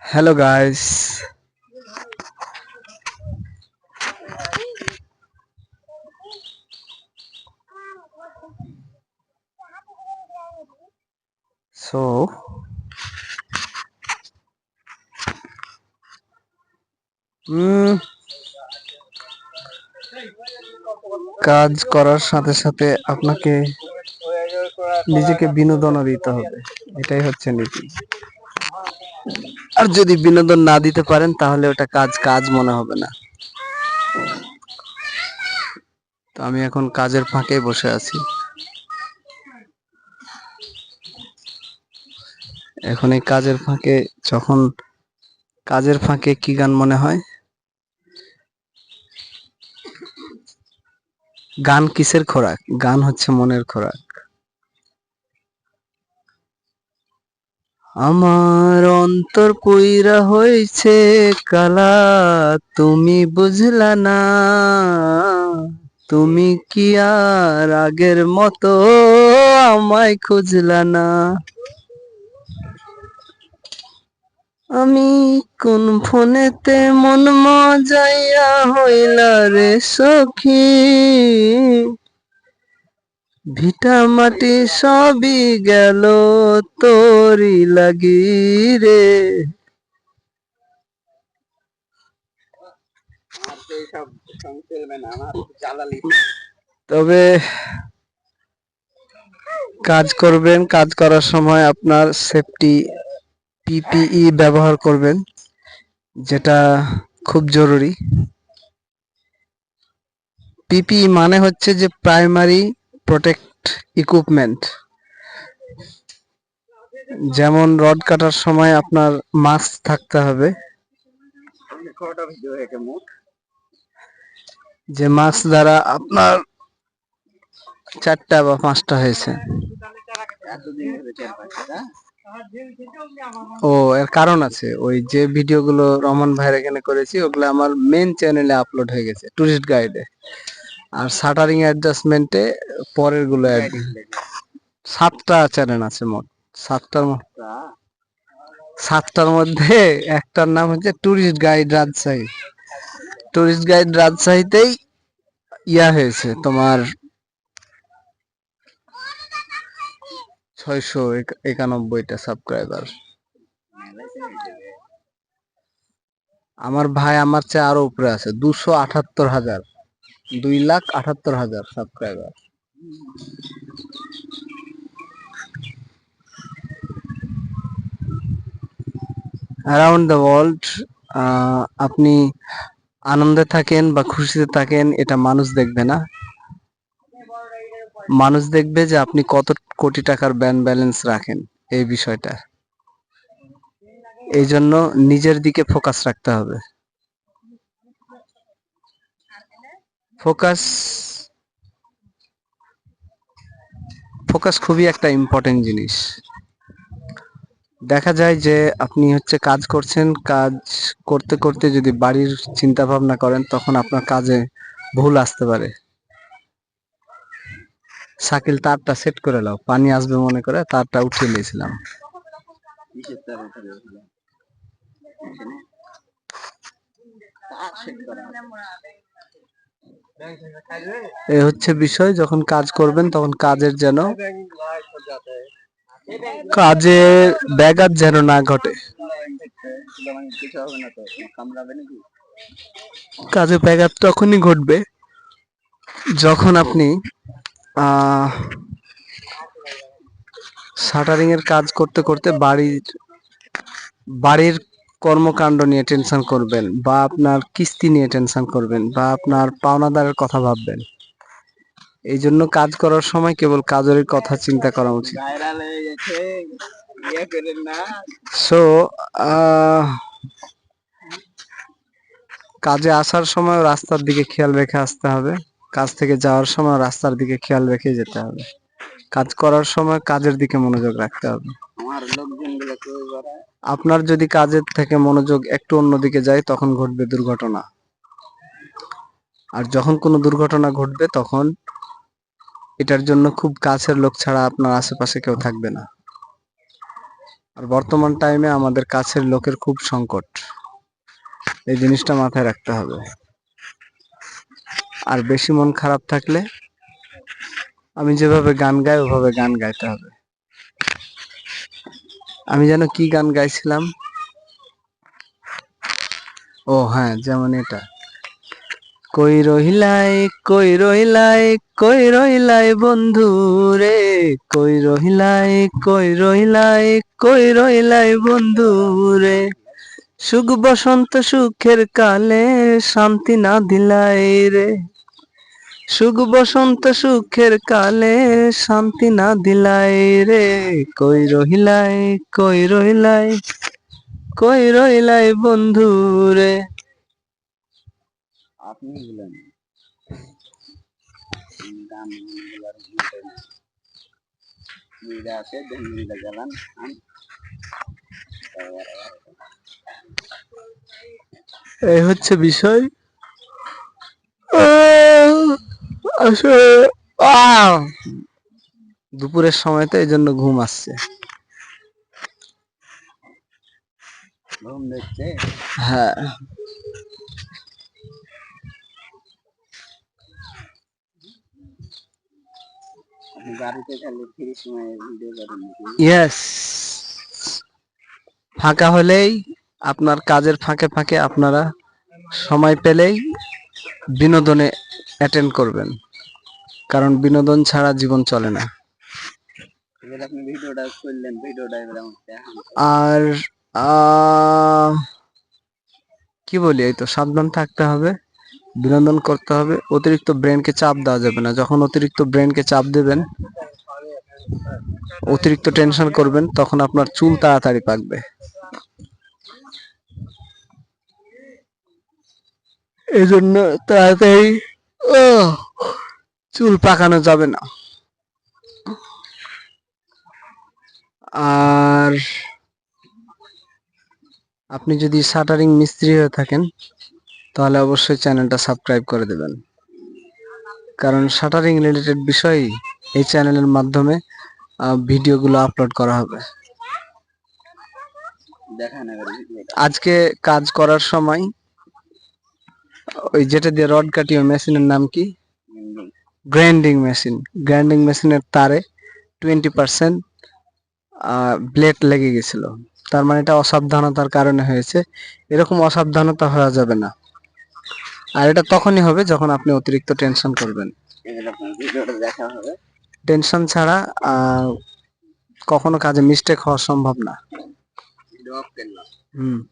Hello guys. So কাজ করার সাথে সাথে আপনাকে নিজেকে বিনোদনও দিতে হবে, এটাই হচ্ছে নীতি। আর যদি বিনোদন না দিতে পারেন তাহলে ওটা কাজ মনে হবে না। তো আমি এখন কাজের ফাঁকে বসে আছি। এখন এই কাজের ফাঁকে কাজের ফাঁকে কি গান মনে হয়? গান কিসের খোরাক? গান হচ্ছে মনের খোরাক। আমার অন্তর পুইরা হইছে কালা, তুমি বুঝলা না, তুমি কি আর আগের মতো আমায় খুঁজলা না। আমি কোন ফোনেতে মন মজাইয়া হইলা রে সখী, ভিটা মাটি সবই গেল তোরি লাগি রে। তবে কাজ করবেন, কাজ করার সময় আপনার সেফটি পিপিই ব্যবহার করবেন, যেটা খুব জরুরি। পিপিই মানে হচ্ছে যে প্রাইমারি প্রোটেক্ট ইকুইপমেন্ট। যেমন রড কাটার সময় আপনার মাস্ক থাকতে হবে, যে মাস্ক দ্বারা আপনার 4টা বা 5টা হয়েছে। ও এর কারণ আছে, ওই যে ভিডিওগুলো রহমান ভাইয়ের এখানে করেছি ওগুলো আমার মেন চ্যানেলে আপলোড হয়ে গেছে, টুরিস্ট গাইডে। আর শাটারিং অ্যাডজাস্টমেন্টে পরের গুলো 7টা চ্যানেল আছে মোট। 7টার মধ্যে একটার নাম হচ্ছে tourist guide Rajshahi. Tourist guide রাজশাহীতেই হয়েছে তোমার 691টা সাবস্ক্রাইবার। আমার ভাই আমার চেয়ে আরো উপরে আছে, 278,000, 2,78,000 সাবস্ক্রাইবার। অ্যারাউন্ড দ্য ওয়ার্ল্ড আপনি আনন্দে থাকেন বা খুশিতে থাকেন, এটা মানুষ দেখবে না। মানুষ দেখবে যে আপনি কত কোটি টাকার ব্যাংক ব্যালেন্স রাখেন, এই বিষয়টা। এই জন্য নিজের দিকে ফোকাস রাখতে হবে। ফোকাস খুবই একটা ইম্পর্টেন্ট জিনিস। দেখা যায় যে আপনি হচ্ছে কাজ করছেন, কাজ করতে করতে যদি বাড়ির চিন্তা ভাবনা করেন তখন আপনার কাজে ভুল আসতে পারে। শাকিল তারটা সেট করে নাও, পানি আসবে মনে করে তারটা উঠিয়ে নিয়েছিলাম। এ হচ্ছে বিষয়, যখন কাজ করবেন তখন কাজের ব্যাঘাত যেন না ঘটে। কাজে ব্যাঘাত তখনই ঘটবে যখন আপনি শাটারিং এর কাজ করতে করতে বাড়ির কর্মকাণ্ড নিয়ে টেনশন করবেন, বা আপনার কিস্তি নিয়ে টেনশন করবেন, বা আপনার পাওনাদারের কথা ভাববেন। এই জন্য কাজ করার সময় কেবল কাজের কথা চিন্তা করা উচিত। সো কাজে আসার সময় রাস্তার দিকে খেয়াল রেখে আসতে হবে, কাজ থেকে যাওয়ার সময় রাস্তার দিকে খেয়াল রেখে যেতে হবে। কাজ করার সময় কাজের দিকে মনোযোগ রাখতে হবে। আপনার যদি কাজের থেকে মনোযোগ একটু অন্যদিকে যায় তখন ঘটবে দুর্ঘটনা। আর যখন কোনো দুর্ঘটনা ঘটবে তখন এটার জন্য খুব কাছের লোক ছাড়া আপনার আশেপাশে কেউ থাকবে না। আর বর্তমান টাইমে আমাদের কাছের লোকের খুব সংকট, এই জিনিসটা মাথায় রাখতে হবে। আর বেশি মন খারাপ থাকলে আমি যেভাবে গান গাই ওভাবে গান গাইতে হবে। আমি যেন কি গান গাইছিলাম, ও হ্যাঁ, যেমন এটা, কই রহিলাই কই রহিলাই কই রহিলাই বন্ধু রে, কই রহিলাই কই রহিলাই কই রহিলাই বন্ধু রে, সুখ বসন্ত সুখের কালে শান্তি না দিলাই রে, সুখ বসন্ত সুখের কালে শান্তি না দিলাই রে, কই রহিলাই কই রহিলাই কই রহিলাই বন্ধু রে। আপনি বলেন গান মিরা আছে দেন মিরা গেলাম এই হচ্ছে বিষয়। আসলে দুপুরের সময় তো এই জন্য ঘুম আসছে। ঘুম দেখছে। হ্যাঁ, বাড়িতে খালি ফ্রি সময় ভিডিও করেন নাকি? ইয়েস, ফাঁকা হলেই আপনার কাজের ফাঁকে ফাঁকে আপনারা সময় পেলেই বিনোদনে অ্যাটেন্ড করবেন, কারণ বিনোদন ছাড়া জীবন চলে না। আপনি ভিডিওটা করলেন, ভিডিওটা এবার আমাকে দেখান। আর কি বলি, এই তো সাবধান থাকতে হবে, বিনোদন করতে হবে, অতিরিক্ত ব্রেনকে চাপ দেওয়া যাবে না। যখন অতিরিক্ত ব্রেনকে চাপ দেবেন, অতিরিক্ত টেনশন করবেন, তখন আপনার চুল তাড়াতাড়ি পাকবে। এই জন্য তাড়াতাড়ি চুল পাকানো যাবে না। আর আপনি যদি শাটারিং মিস্ত্রি হয়ে থাকেন তাহলে অবশ্যই চ্যানেলটা সাবস্ক্রাইব করে দেবেন, কারণ শাটারিং রিলেটেড বিষয় এই চ্যানেলের মাধ্যমে ভিডিওগুলো আপলোড করা হবে। আজকে কাজ করার সময় ওই যেটা দিয়ে রড কাটি, ওই মেশিনের নাম কি? Grinding machine. গ্রাইন্ডিং মেশিনের তারে 20% ব্লেড লেগে গেছিল। তার মানে এটা অসাবধানতার কারণে হয়েছে। এরকম অসাবধানতা হওয়া যাবে না। আর এটা তখনই হবে যখন আপনি অতিরিক্ত টেনশন করবেন। টেনশন ছাড়া কখনো কাজে মিস্টেক হওয়া সম্ভব না। হুম।